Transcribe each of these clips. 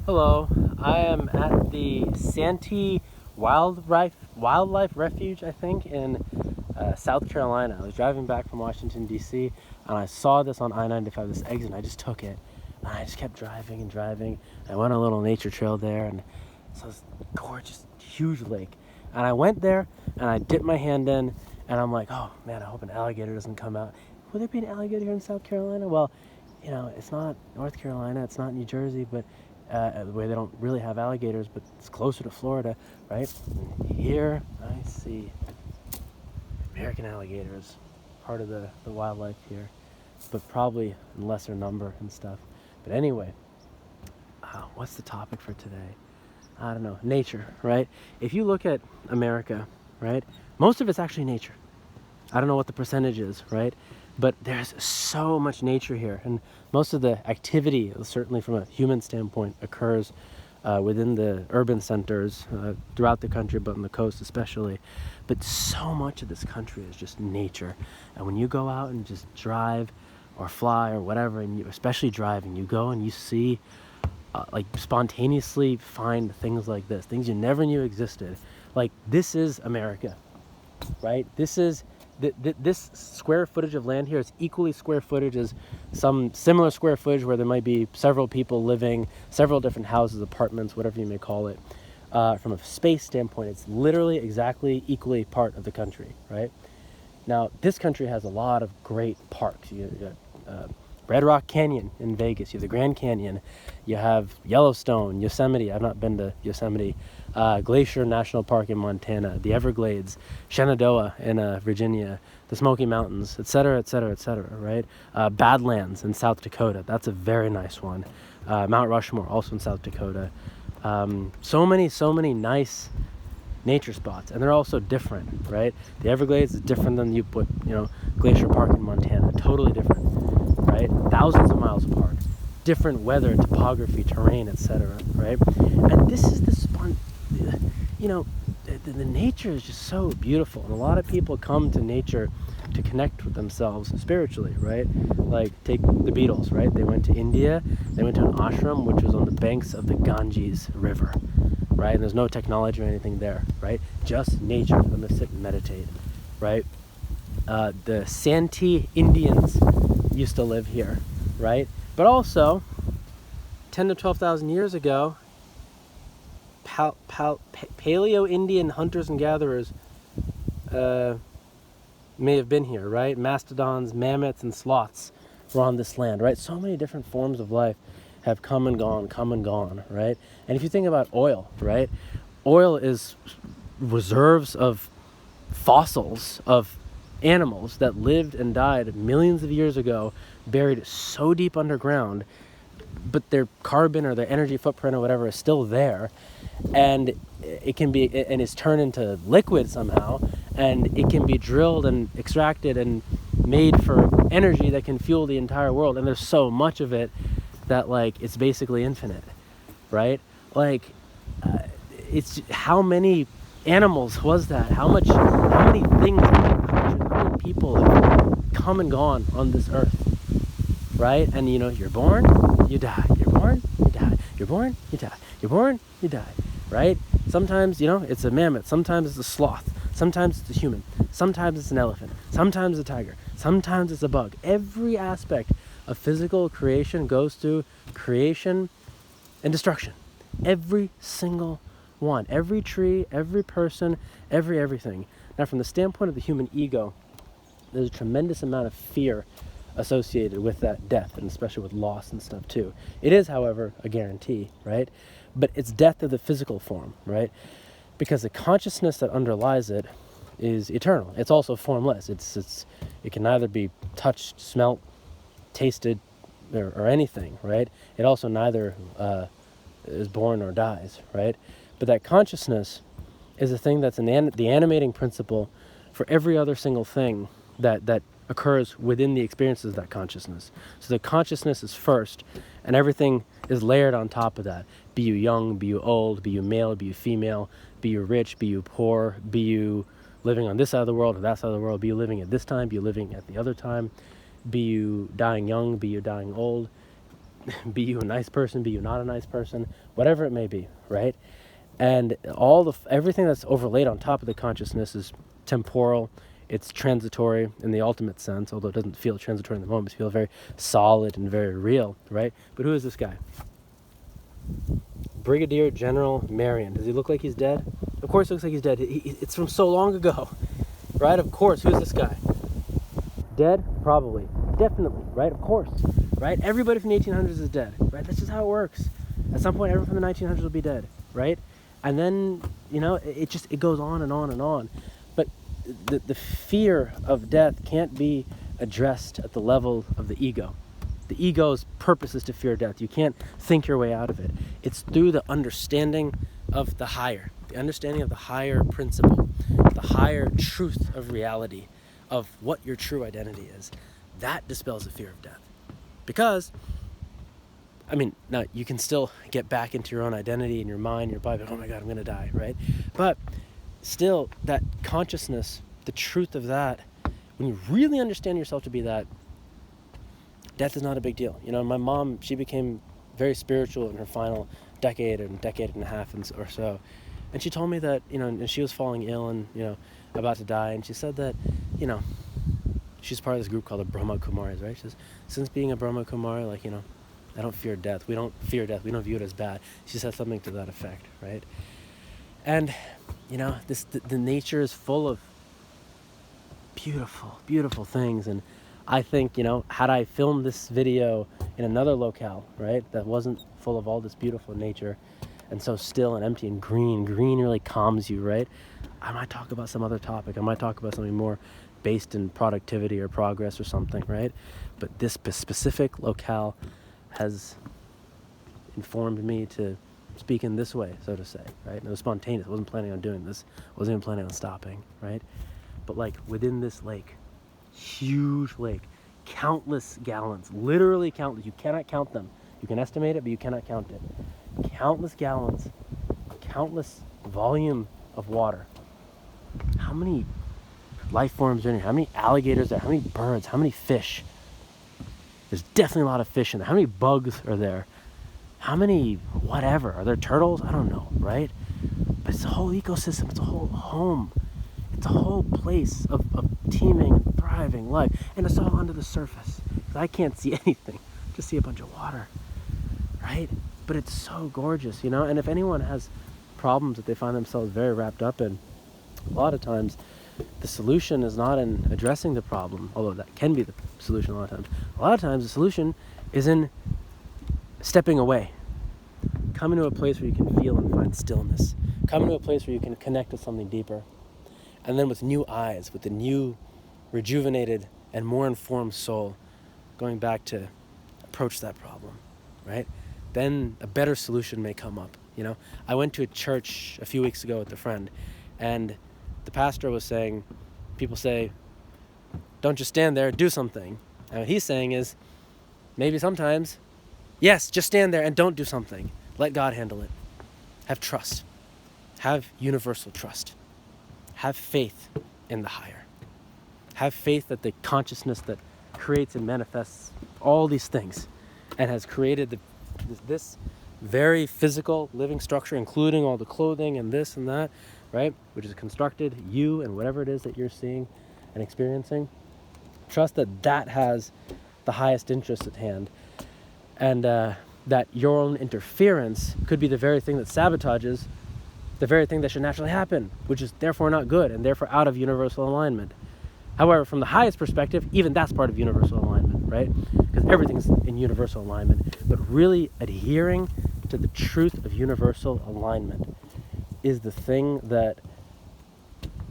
Hello, I am at the Santee Wildlife Refuge, I think, in South Carolina. I was driving back from Washington, D.C., and I saw this on I-95, this exit, and I just took it. And I just kept driving and driving. I went on a little nature trail there, and so this gorgeous, huge lake. And I went there, and I dipped my hand in, and I'm like, oh man, I hope an alligator doesn't come out. Will there be an alligator here in South Carolina? Well, you know, it's not North Carolina, it's not New Jersey, but where they don't really have alligators, but it's closer to Florida, right? And here I see American alligators, part of the wildlife here, but probably in lesser number and stuff. But anyway, what's the topic for today? I don't know, nature, right? If you look at America, right, most of it's actually nature. I don't know what the percentage is, right? But there's so much nature here, and most of the activity, certainly from a human standpoint, occurs within the urban centers throughout the country, but on the coast especially. But so much of this country is just nature, and when you go out and just drive or fly or whatever, and especially driving, you go and you see like spontaneously find things like this, things you never knew existed. Like, this is America, right? This is this square footage of land here is equally square footage as some similar square footage where there might be several people living, several different houses, apartments, whatever you may call it. From a space standpoint, it's literally exactly equally part of the country, right? Now, this country has a lot of great parks. You got Red Rock Canyon in Vegas. You have the Grand Canyon. You have Yellowstone, Yosemite. I've not been to Yosemite. Glacier National Park in Montana, the Everglades, Shenandoah in Virginia, the Smoky Mountains, etc., etc., etc., right? Badlands in South Dakota. That's a very nice one. Mount Rushmore, also in South Dakota. So many nice nature spots, and they're also different, right? The Everglades is different than Glacier Park in Montana. Totally different, right? Thousands of miles apart. Different weather, topography, terrain, etc., right? And this is the nature is just so beautiful, and a lot of people come to nature to connect with themselves spiritually, right? Like, take the Beatles, right? They went to India, they went to an ashram which was on the banks of the Ganges River, right? And there's no technology or anything there, right? Just nature for them to sit and meditate, right? The Santee Indians used to live here, right? But also, 10 to 12,000 years ago, Paleo-Indian hunters and gatherers may have been here, right? Mastodons, mammoths, and sloths were on this land, right? So many different forms of life have come and gone, right? And if you think about oil, right? Oil is reserves of fossils of animals that lived and died millions of years ago, buried so deep underground, but their carbon or their energy footprint or whatever is still there, and it can be, and is turned into liquid somehow, and it can be drilled and extracted and made for energy that can fuel the entire world. And there's so much of it that, like, it's basically infinite, right? Like, it's how many animals was that? How many things, how many people have come and gone on this earth, right? And you're born, you die. You're born, you die. You're born, you die. You're born, you die, right? Sometimes, it's a mammoth. Sometimes it's a sloth. Sometimes it's a human. Sometimes it's an elephant. Sometimes it's a tiger. Sometimes it's a bug. Every aspect of physical creation goes through creation and destruction. Every single one. Every tree, every person, everything. Now, from the standpoint of the human ego, there's a tremendous amount of fear associated with that death, and especially with loss and stuff too. It is, however, a guarantee, right? But it's death of the physical form, right? Because the consciousness that underlies it is eternal. It's also formless. It can neither be touched, smelt, tasted, or anything, right? It also neither is born or dies, right? But that consciousness is a thing that's the animating principle for every other single thing that occurs within the experiences of that consciousness. So the consciousness is first, and everything is layered on top of that. Be you young, be you old, be you male, be you female, be you rich, be you poor, be you living on this side of the world or that side of the world, be you living at this time, be you living at the other time, be you dying young, be you dying old. be you a nice person, be you not a nice person, whatever it may be, right? And everything that's overlaid on top of the consciousness is temporal. It's transitory in the ultimate sense, although it doesn't feel transitory in the moment. It feels very solid and very real, right? But who is this guy? Brigadier General Marion. Does he look like he's dead? Of course he looks like he's dead. It's from so long ago, right? Of course. Who's this guy? Dead? Probably. Definitely, right? Of course, right? Everybody from the 1800s is dead, right? That's just how it works. At some point, everyone from the 1900s will be dead, right? And then, it goes on and on and on. But the fear of death can't be addressed at the level of the ego. The ego's purpose is to fear death. You can't think your way out of it. It's through the understanding of the higher principle, the higher truth of reality, of what your true identity is. That dispels the fear of death. Because, now you can still get back into your own identity and your mind, your body, oh my God, I'm going to die, right? But still, that consciousness, the truth of that, when you really understand yourself to be that, death is not a big deal. My mom, she became very spiritual in her final decade and a half or so. And she told me that, and she was falling ill and, about to die. And she said that, she's part of this group called the Brahma Kumaris, right? She says, since being a Brahma Kumari, I don't fear death. We don't fear death. We don't view it as bad. She said something to that effect, right? And, the nature is full of beautiful, beautiful things. And I think, had I filmed this video in another locale, right, that wasn't full of all this beautiful nature and so still and empty and green really calms you, right? I might talk about some other topic. I might talk about something more based in productivity or progress or something, right? But this specific locale has informed me to speak in this way, so to say, right? And it was spontaneous. I wasn't planning on doing this. I wasn't even planning on stopping, right? But within this lake, huge lake, countless gallons, literally countless. You cannot count them. You can estimate it, but you cannot count it. Countless gallons, countless volume of water. How many life forms are in here? How many alligators are there? How many birds? How many fish? There's definitely a lot of fish in there. How many bugs are there? How many whatever? Are there turtles? I don't know, right? But it's a whole ecosystem. It's a whole home. It's a whole place of teeming, thriving life. And it's all under the surface. I can't see anything. Just see a bunch of water, right? But it's so gorgeous, And if anyone has problems that they find themselves very wrapped up in, a lot of times the solution is not in addressing the problem, although that can be the solution a lot of times. A lot of times the solution is in stepping away. Coming to a place where you can feel and find stillness. Coming to a place where you can connect with something deeper. And then with new eyes, with a new, rejuvenated, and more informed soul, going back to approach that problem, right? Then a better solution may come up, I went to a church a few weeks ago with a friend, and the pastor was saying, people say, don't just stand there, do something. And what he's saying is, maybe sometimes, yes, just stand there and don't do something. Let God handle it. Have trust. Have universal trust. Have faith in the higher. Have faith that the consciousness that creates and manifests all these things and has created this very physical living structure, including all the clothing and this and that, right? Which is constructed, you and whatever it is that you're seeing and experiencing. Trust that has the highest interest at hand, and that your own interference could be the very thing that sabotages the very thing that should naturally happen, which is therefore not good and therefore out of universal alignment. However, from the highest perspective, even that's part of universal alignment, right? Because everything's in universal alignment. But really adhering to the truth of universal alignment is the thing that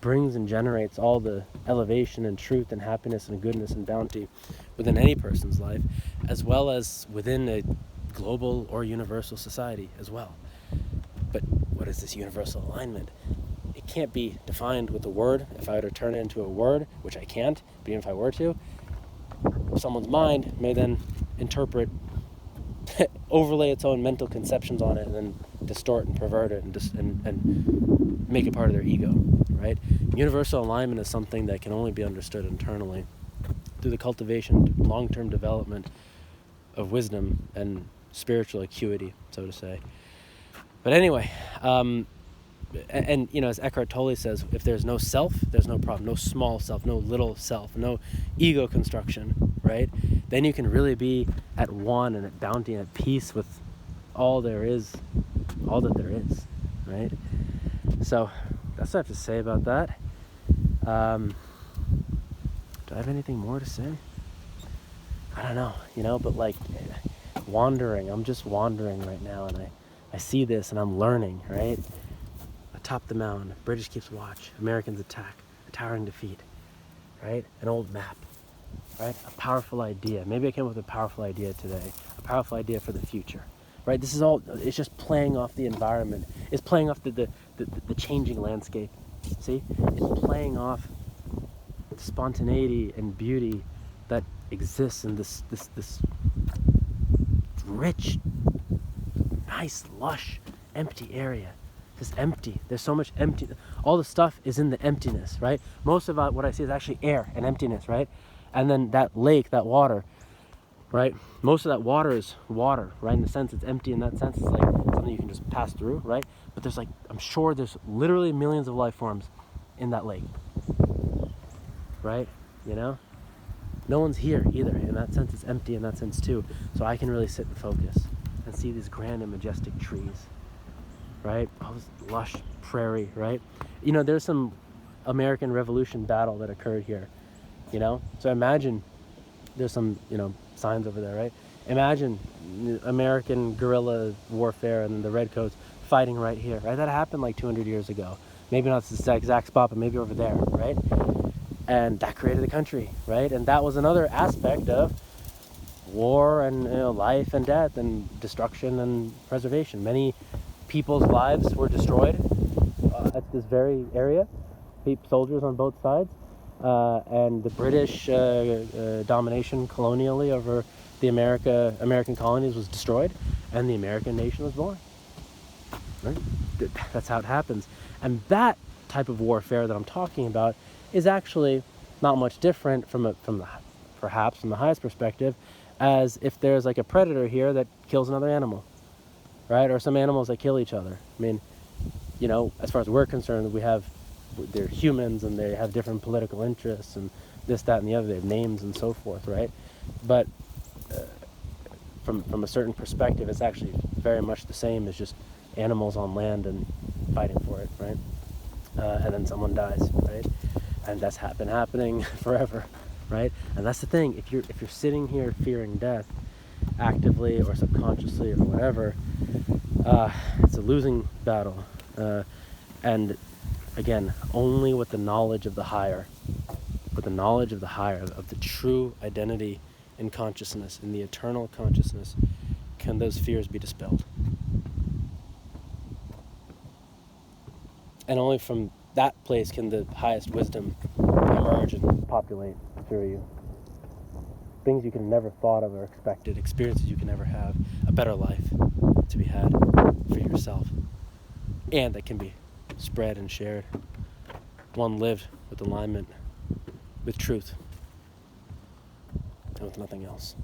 brings and generates all the elevation and truth and happiness and goodness and bounty within any person's life, as well as within a global or universal society as well. But what is this universal alignment? It can't be defined with a word. If I were to turn it into a word, which I can't, but even if I were to, someone's mind may then interpret, overlay its own mental conceptions on it, and then distort and pervert it and make it part of their ego, right? Universal alignment is something that can only be understood internally through the cultivation, long-term development wisdom and spiritual acuity, so to say. But anyway, and as Eckhart Tolle says, if there's no self, there's no problem. No small self, no little self, no ego construction, right? Then you can really be at one and at bounty and at peace with all that there is, right? So that's what I have to say about that. Do I have anything more to say? I don't know, but like wandering, I'm just wandering right now, and I see this and I'm learning, right? Atop the mountain, British keeps watch, Americans attack, a towering defeat, right? An old map, right? A powerful idea. Maybe I came up with a powerful idea today, a powerful idea for the future, right? This is all, it's just playing off the environment. It's playing off the changing landscape, see? It's playing off the spontaneity and beauty that exists in this rich, nice, lush, empty area. This empty. There's so much empty. All the stuff is in the emptiness, right? Most of what I see is actually air and emptiness, right? And then that lake, that water, right? Most of that water is water, right? In the sense it's empty. In that sense, it's like something you can just pass through, right? But there's I'm sure there's literally millions of life forms in that lake, right? No one's here either. In that sense, it's empty in that sense too. So I can really sit and focus and see these grand and majestic trees, right? All this lush prairie, right? There's some American Revolution battle that occurred here, So imagine there's some, signs over there, right? Imagine American guerrilla warfare and the redcoats fighting right here, right? That happened like 200 years ago. Maybe not the exact spot, but maybe over there, right? And that created the country, right? And that was another aspect of war and life and death and destruction and preservation. Many people's lives were destroyed at this very area. Soldiers on both sides, and the British domination colonially over the American colonies was destroyed, and the American nation was born. Right? That's how it happens. And that type of warfare that I'm talking about is actually not much different perhaps from the highest perspective, as if there's like a predator here that kills another animal, right? Or some animals that kill each other. I mean, as far as we're concerned, they're humans and they have different political interests and this, that, and the other. They have names and so forth, right? But from a certain perspective, it's actually very much the same as just animals on land and fighting for it, right? And then someone dies, right? And that's been happening forever, right? And that's the thing. If you're sitting here fearing death, actively or subconsciously or whatever, it's a losing battle. And again, only with the knowledge of the higher, of the true identity in consciousness, in the eternal consciousness, can those fears be dispelled. And only from that place can the highest wisdom emerge and populate through you. Things you can never thought of or expected, experiences you can never have, a better life to be had for yourself, and that can be spread and shared. One lived with alignment, with truth, and with nothing else.